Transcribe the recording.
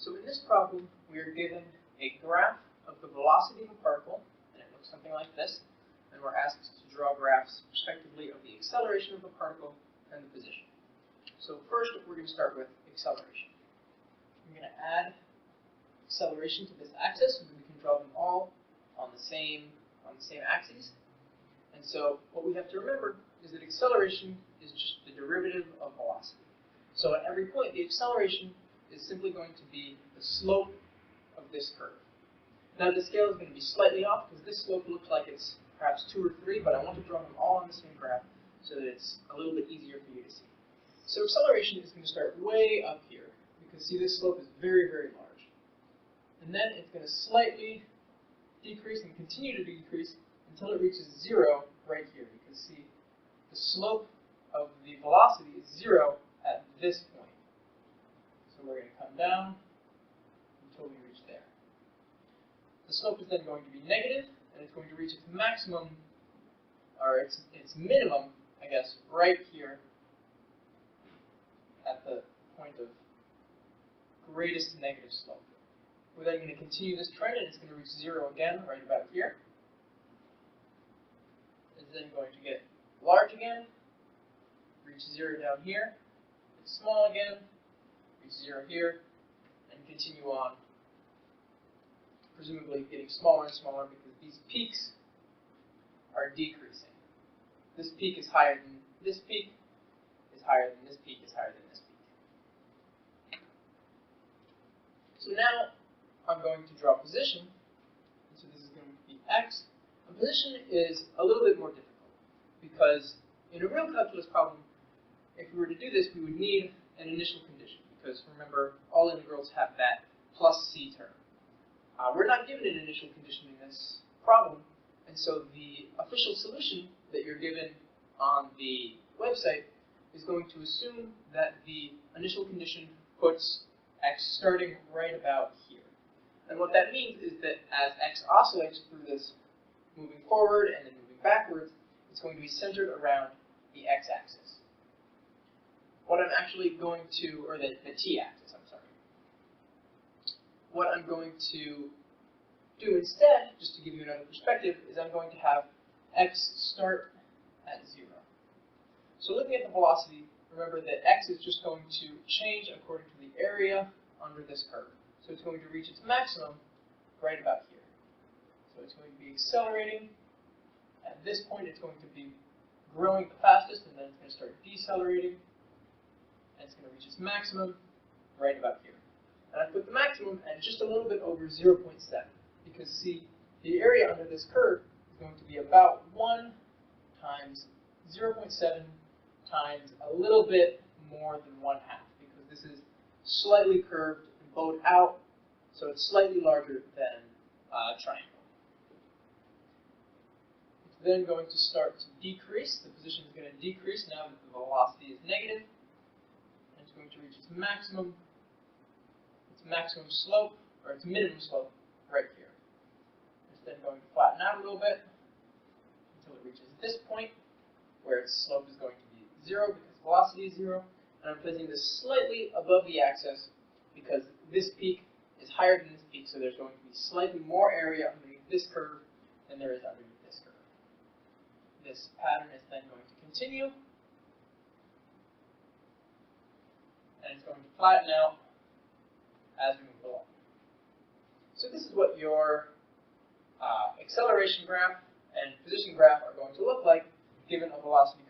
So in this problem, we are given a graph of the velocity of a particle, and it looks something like this, and we're asked to draw graphs respectively of the acceleration of the particle and the position. So first, we're going to start with acceleration. I'm going to add acceleration to this axis so that we can draw them all on the same axes. And so what we have to remember is that acceleration is just the derivative of velocity. So at every point, the acceleration is simply going to be the slope of this curve. Now the scale is going to be slightly off because this slope looks like it's perhaps 2 or 3, but I want to draw them all on the same graph so that it's a little bit easier for you to see. So acceleration is going to start way up here because see this slope is very, very large. And then it's going to slightly decrease and continue to decrease until it reaches 0 right here, because see the slope of the velocity is 0 at this point. So we're going to come down until we reach there. The slope is then going to be negative, and it's going to reach its maximum, or its minimum, I guess, right here at the point of greatest negative slope. We're then going to continue this trend, and it's going to reach 0 again right about here. It's then going to get large again, reach 0 down here, it's small again, reach 0 here, and continue on, presumably getting smaller and smaller because these peaks are decreasing. This peak is higher than this peak, is higher than this peak, is higher than this peak. So now I'm going to draw position, and so this is going to be x. And position is a little bit more difficult because in a real calculus problem, if we were to do this, we would need an initial condition because remember, all integrals have that plus c term. We're not given an initial condition in this problem, and so the official solution that you're given on the website is going to assume that the initial condition puts x starting right about here. And what that means is that as x oscillates through this, moving forward and then moving backwards, it's going to be centered around the x-axis. What I'm actually going to, or the t-axis, I'm sorry. What I'm going to do instead, just to give you another perspective, is I'm going to have x start at 0. So looking at the velocity, remember that x is just going to change according to the area under this curve. So it's going to reach its maximum right about here. So it's going to be accelerating. At this point, it's going to be growing the fastest, and then it's going to start decelerating. And it's going to reach its maximum right about here. And I put the maximum at just a little bit over 0.7. Because see, the area under this curve is going to be about 1 times 0.7 times a little bit more than 1/2. Because this is slightly curved and bowed out, so it's slightly larger than a triangle. It's then going to start to decrease. The position is going to decrease now that the velocity is negative. And it's going to reach its maximum slope, or its minimum slope, right here. It's then going to flatten out a little bit until it reaches this point, where its slope is going to be 0 because velocity is 0. And I'm placing this slightly above the axis because this peak is higher than this peak, so there's going to be slightly more area underneath this curve than there is underneath this curve. This pattern is then going to continue, and it's going to flatten out as we move along. So this is what your acceleration graph and position graph are going to look like given a velocity